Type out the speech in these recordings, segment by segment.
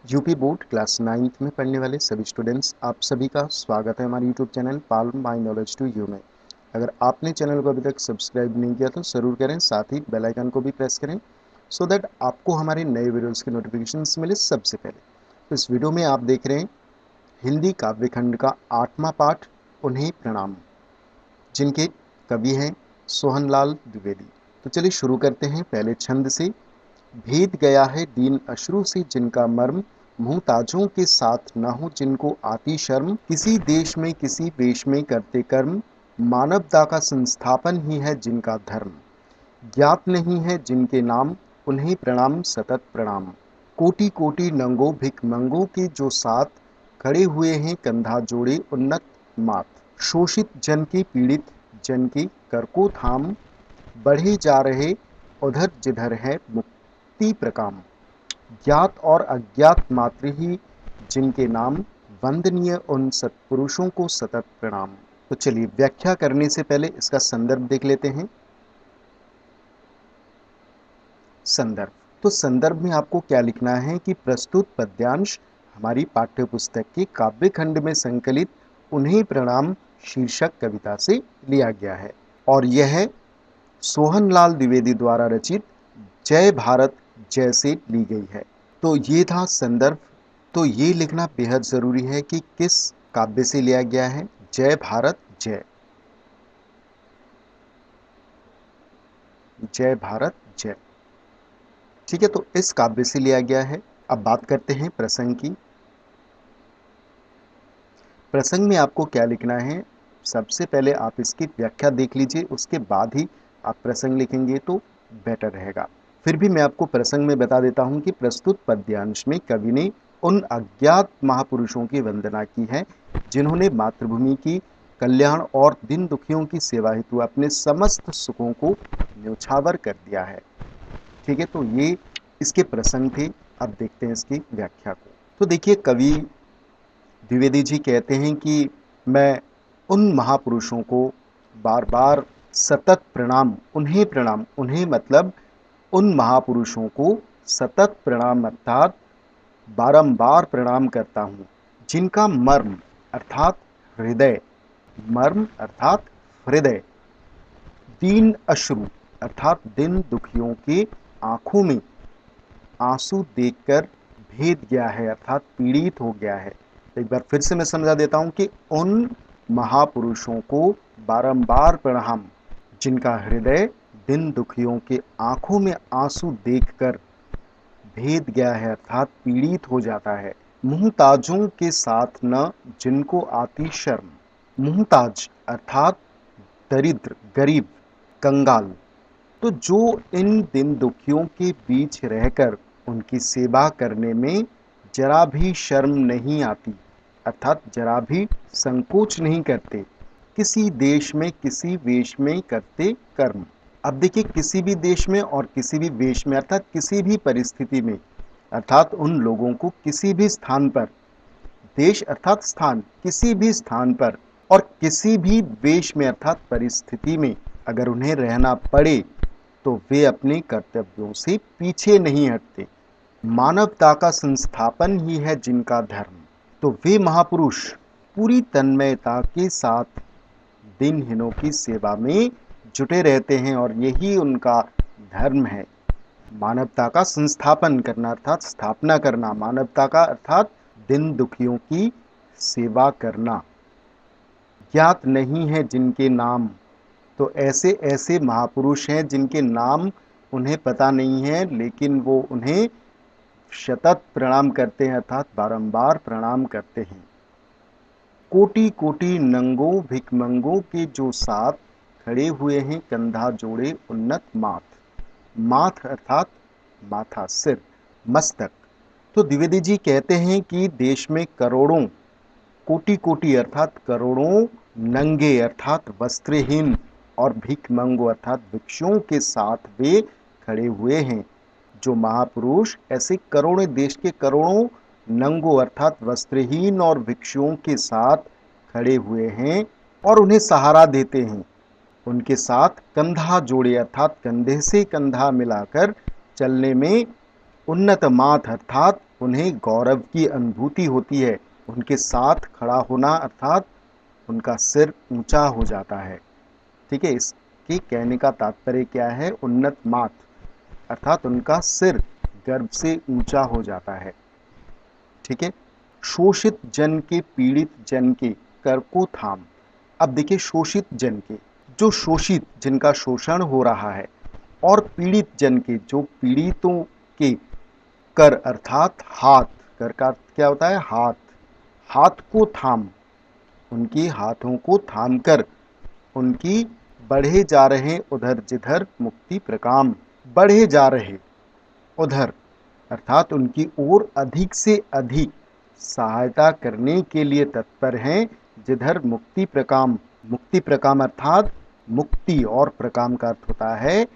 UP board class 9th में पढ़ने वाले सभी स्टूडेंट्स, आप सभी का स्वागत है हमारे YouTube channel palm my knowledge to you में। अगर आपने चैनल को अभी तक सब्सक्राइब नहीं किया तो ज़रूर करें, साथ ही बेल आइकन को भी प्रेस करें सो दैट आपको हमारे नए वीडियोस के नोटिफिकेशंस मिले सबसे पहले। तो इस वीडियो में आप देख रहे हैं हिंदी काव्यखंड का 8वां पाठ, उन्हें प्रणाम, जिनके कवि हैं सोहनलाल द्विवेदी। तो चलिए शुरू करते हैं पहले छंद से। भेद गया है दीन अश्रु से जिनका मर्म, मुहताजों के साथ न हो जिनको आती शर्म, किसी देश में किसी वेश में करते कर्म, मानवता का संस्थापन ही है जिनका धर्म, ज्ञात नहीं है जिनके नाम, उन्हें प्रणाम सतत प्रणाम। कोटि कोटि नंगो भिक मंगो के जो साथ, खड़े हुए हैं कंधा जोड़े उन्नत मात, शोषित जन के पीड़ित जन के कर को थाम, बढ़े जा रहे उधर जिधर है मुक्ति प्रकाम, ज्ञात और अज्ञात मात्र ही जिनके नाम, वंदनीय उन सत्पुरुषों को सतत प्रणाम। तो चलिए व्याख्या करने से पहले इसका संदर्भ देख लेते हैं। संदर्भ, तो संदर्भ में आपको क्या लिखना है कि प्रस्तुत पद्यांश हमारी पाठ्य पुस्तक के काव्य खंड में संकलित उन्हें प्रणाम शीर्षक कविता से लिया गया है और यह सोहनलाल द्विवेदी द्वारा रचित जय भारत जय से ली गई है। तो ये था संदर्भ। तो ये लिखना बेहद ज़रूरी है कि किस काव्य से लिया गया है। जय भारत जय, जय भारत जय, ठीक है। तो इस काव्य से लिया गया है। अब बात करते हैं प्रसंग की। प्रसंग में आपको क्या लिखना है, सबसे पहले आप इसकी व्याख्या देख लीजिए, उसके बाद ही आप प्रसंग लिखेंगे तो बेटर रहेगा। फिर भी मैं आपको प्रसंग में बता देता हूं कि प्रस्तुत पद्यांश में कवि ने उन अज्ञात महापुरुषों की वंदना की है जिन्होंने मातृभूमि की कल्याण और दिन दुखियों की सेवा हेतु अपने समस्त सुखों को न्यौछावर कर दिया है। ठीक है, तो ये इसके प्रसंग थे। अब देखते हैं इसकी व्याख्या को। तो देखिए, कवि द्विवेदी जी कहते हैं कि मैं उन महापुरुषों को बार बार सतत प्रणाम, उन्हें मतलब उन महापुरुषों को सतत प्रणाम अर्थात बारंबार प्रणाम करता हूँ, जिनका मर्म अर्थात हृदय, मर्म अर्थात हृदय, दीन अश्रु अर्थात दिन दुखियों के आंखों में आंसू देखकर भेद गया है अर्थात पीड़ित हो गया है। एक बार फिर से मैं समझा देता हूं कि उन महापुरुषों को बारंबार प्रणाम, जिनका हृदय दिन दुखियों के आंखों में आंसू देखकर भेद गया है अर्थात पीड़ित हो जाता है। मुहताजों के साथ न जिनको आती शर्म, मुहताज अर्थात दरिद्र, गरीब, कंगाल, तो जो इन दिन दुखियों के बीच रहकर उनकी सेवा करने में जरा भी शर्म नहीं आती अर्थात जरा भी संकोच नहीं करते, किसी देश में किसी वेश में करते कर्म। अब देखिए, किसी भी देश में और किसी भी वेश में अर्थात किसी भी परिस्थिति में, अर्थात उन लोगों को किसी भी स्थान पर, देश अर्थात स्थान, किसी भी स्थान पर और किसी भी वेश में अर्थात परिस्थिति में अगर उन्हें रहना पड़े तो वे अपने कर्तव्यों से पीछे नहीं हटते। मानवता का संस्थापन ही है जिनका धर्म। तो वे महापुरुष पूरी तन्मयता के साथ दिनहीनों की सेवा में जुटे रहते हैं और यही उनका धर्म है। मानवता का संस्थापन करना अर्थात स्थापना करना, मानवता का अर्थात दिन दुखियों की सेवा करना। ज्ञात नहीं है जिनके नाम, तो ऐसे ऐसे महापुरुष हैं जिनके नाम उन्हें पता नहीं है, लेकिन वो उन्हें सतत प्रणाम करते हैं अर्थात बारंबार प्रणाम करते हैं। कोटि कोटि नंगो भिकमंगों के जो साथ, खड़े हुए हैं कंधा जोड़े उन्नत माथ, माथ अर्थात माथा, सिर, मस्तक। तो द्विवेदी जी कहते हैं कि देश में करोड़ों, कोटि कोटि अर्थात करोड़ों, नंगे अर्थात वस्त्रहीन और भिखमंगो अर्थात भिक्षुओं के साथ वे खड़े हुए हैं। जो महापुरुष ऐसे करोड़ों, देश के करोड़ों नंगो अर्थात वस्त्रहीन और भिक्षुओं के साथ खड़े हुए हैं और उन्हें सहारा देते हैं, उनके साथ कंधा जोड़े अर्थात कंधे से कंधा मिलाकर चलने में उन्नत माथ अर्थात उन्हें गौरव की अनुभूति होती है। उनके साथ खड़ा होना अर्थात उनका सिर ऊंचा हो जाता है। ठीक है, इसके कहने का तात्पर्य क्या है? उन्नत मात अर्थात उनका सिर गर्व से ऊंचा हो जाता है। ठीक है, शोषित जन के, पीड़ित जन के कर को थाम। अब देखिए, शोषित जन के, जो शोषित, जिनका शोषण हो रहा है, और पीड़ित जन के, जो पीड़ितों के कर अर्थात हाथ, कर का अर्थ क्या होता है? हाथ, हाथ को थाम, उनकी हाथों को थाम कर उनकी बढ़े जा रहे उधर जिधर मुक्ति प्रकाम। बढ़े जा रहे उधर अर्थात उनकी ओर अधिक से अधिक सहायता करने के लिए तत्पर हैं, जिधर मुक्ति प्रकाम। मुक्ति प्रकाम अर्थात मुक्ति, और प्रकाम का अर्थ होता है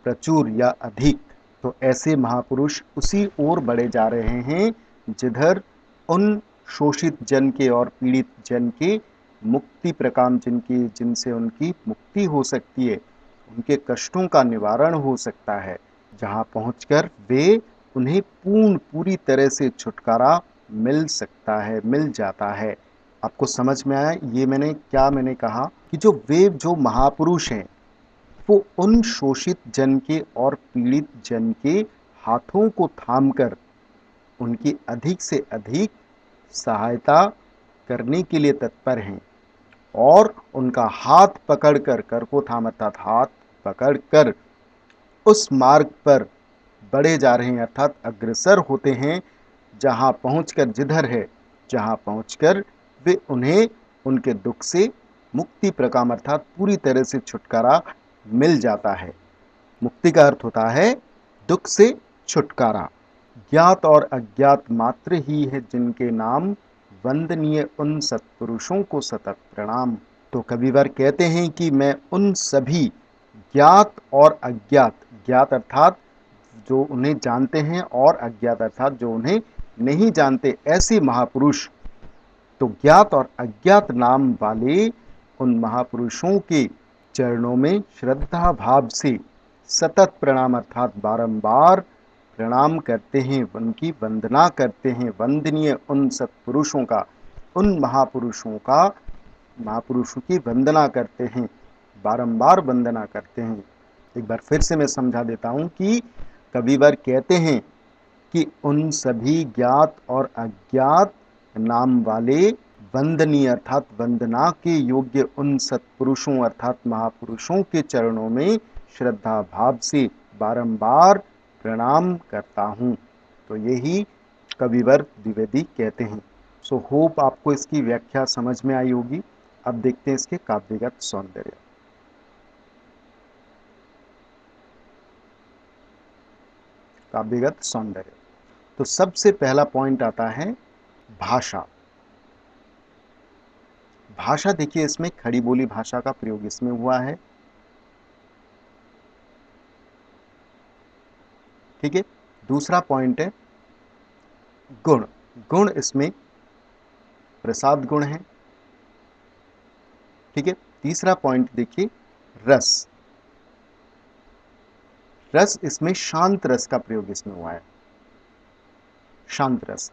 प्रचुर या अधिक। तो ऐसे महापुरुष उसी ओर बढ़े जा रहे हैं जिधर उन शोषित जन के और पीड़ित जन के मुक्ति प्रकाम, जिनसे उनकी मुक्ति हो सकती है, उनके कष्टों का निवारण हो सकता है, जहाँ पहुंचकर वे उन्हें पूरी तरह से छुटकारा मिल सकता है, मिल जाता है। आपको समझ में आया ये मैंने कहा कि जो महापुरुष हैं वो उन शोषित जन के और पीड़ित जन के हाथों को थामकर उनकी अधिक से अधिक सहायता करने के लिए तत्पर हैं, और उनका हाथ पकड़कर, कर को थाम अर्थात हाथ पकड़कर उस मार्ग पर बढ़े जा रहे हैं अर्थात अग्रसर होते हैं, जहां पहुंचकर वे उन्हें उनके दुख से मुक्ति प्रकाम अर्थात पूरी तरह से छुटकारा मिल जाता है। मुक्ति का अर्थ होता है दुख से छुटकारा। ज्ञात और अज्ञात मात्र ही है जिनके नाम, वंदनीय उन सत्पुरुषों को सतत प्रणाम। तो कबीर कहते हैं कि मैं उन सभी ज्ञात और अज्ञात, ज्ञात अर्थात जो उन्हें जानते हैं, और अज्ञात अर्थात जो उन्हें नहीं जानते, ऐसे महापुरुष, तो ज्ञात और अज्ञात नाम वाले उन महापुरुषों के चरणों में श्रद्धा भाव से सतत प्रणाम अर्थात बारंबार प्रणाम करते हैं, उनकी वंदना करते हैं। वंदनीय उन सत्पुरुषों का, उन महापुरुषों की वंदना करते हैं, बारंबार वंदना करते हैं। एक बार फिर से मैं समझा देता हूं कि कबीर कहते हैं कि उन सभी ज्ञात और अज्ञात नाम वाले वंदनीय अर्थात वंदना के योग्य उन सत्पुरुषों अर्थात महापुरुषों के चरणों में श्रद्धा भाव से बारंबार प्रणाम करता हूँ। तो यही कबीर द्विवेदी कहते हैं। सो होप आपको इसकी व्याख्या समझ में आई होगी। अब देखते हैं इसके काव्यगत सौंदर्य। काव्यगत सौंदर्य, तो सबसे पहला पॉइंट आता है भाषा। भाषा देखिए, इसमें खड़ी बोली भाषा का प्रयोग इसमें हुआ है। ठीक है, दूसरा पॉइंट है गुण। गुण इसमें प्रसाद गुण है। ठीक है, तीसरा पॉइंट देखिए रस। रस इसमें शांत रस का प्रयोग इसमें हुआ है, शांत रस।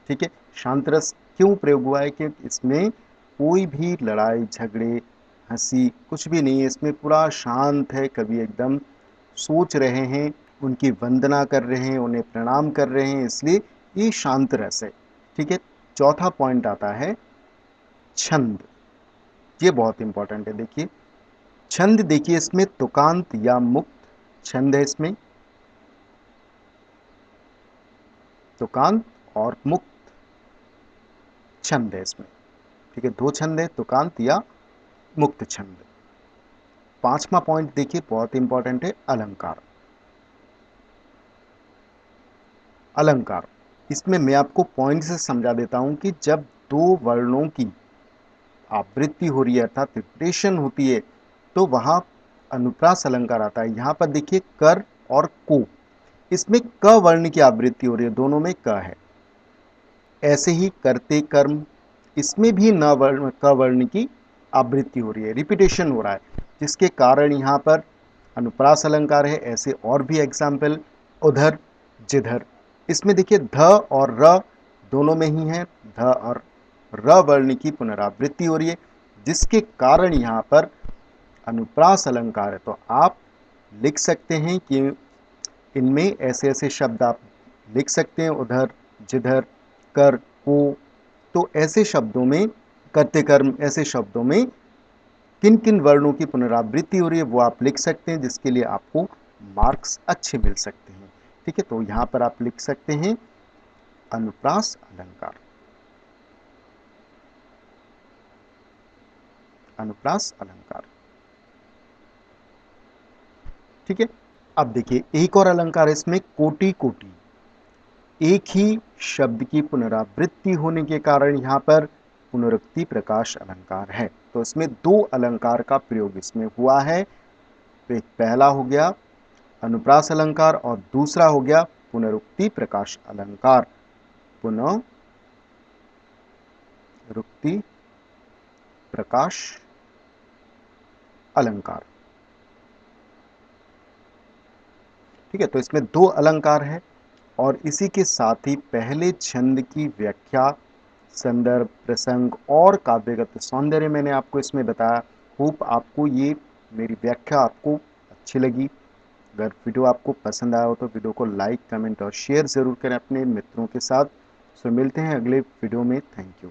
ठीक है, शांत रस क्यों प्रयोग हुआ है? कि इसमें कोई भी लड़ाई झगड़े हंसी कुछ भी नहीं है, इसमें पूरा शांत है। कवि एकदम सोच रहे हैं, उनकी वंदना कर रहे हैं, उन्हें प्रणाम कर रहे हैं, इसलिए ये शांत रस है। ठीक है, चौथा पॉइंट आता है छंद। ये बहुत इंपॉर्टेंट है। देखिए छंद, देखिए इसमें तुकांत या मुक्त छंद है, इसमें तुकांत और मुक्त छंद है इसमें। ठीक है, दो छंद है, तुकांत या मुक्त छंद। पांचवा पॉइंट देखिए बहुत इंपॉर्टेंट है अलंकार। अलंकार, इसमें मैं आपको पॉइंट से समझा देता हूं कि जब दो वर्णों की आवृत्ति हो रही है अर्थात रिपीटेशन होती है, तो वहां अनुप्रास अलंकार आता है। यहां पर देखिए कर और को, इसमें क वर्ण की आवृत्ति हो रही है, दोनों में क है। ऐसे ही करते कर्म, इसमें भी न वर्ण क वर्ण की आवृत्ति हो रही है, रिपीटेशन हो रहा है, जिसके कारण यहाँ पर अनुप्रास अलंकार है। ऐसे और भी एग्जाम्पल, उधर जिधर, इसमें देखिए ध और र दोनों में ही है, ध और र वर्ण की पुनरावृत्ति हो रही है, जिसके कारण यहाँ पर अनुप्रास अलंकार है। तो आप लिख सकते हैं कि इनमें ऐसे ऐसे शब्द आप लिख सकते हैं, उधर, जिधर, कर, को। तो ऐसे शब्दों में, करते कर्म, ऐसे शब्दों में किन किन वर्णों की पुनरावृत्ति हो रही है वो आप लिख सकते हैं, जिसके लिए आपको मार्क्स अच्छे मिल सकते हैं। ठीक है, तो यहां पर आप लिख सकते हैं अनुप्रास अलंकार, अनुप्रास अलंकार। ठीक है, अब देखिए एक और अलंकार है इसमें, कोटि कोटि। एक ही शब्द की पुनरावृत्ति होने के कारण यहां पर पुनरुक्ति प्रकाश अलंकार है। तो इसमें दो अलंकार का प्रयोग इसमें हुआ है। एक पहला हो गया अनुप्रास अलंकार और दूसरा हो गया पुनरुक्ति प्रकाश अलंकार, पुनरुक्ति प्रकाश अलंकार। ठीक है, तो इसमें दो अलंकार है और इसी के साथ ही पहले छंद की व्याख्या, संदर्भ, प्रसंग और काव्यगत सौंदर्य मैंने आपको इसमें बताया। होप आपको ये मेरी व्याख्या आपको अच्छी लगी। अगर वीडियो आपको पसंद आया हो तो वीडियो को लाइक, कमेंट और शेयर ज़रूर करें अपने मित्रों के साथ। सो मिलते हैं अगले वीडियो में। Thank you.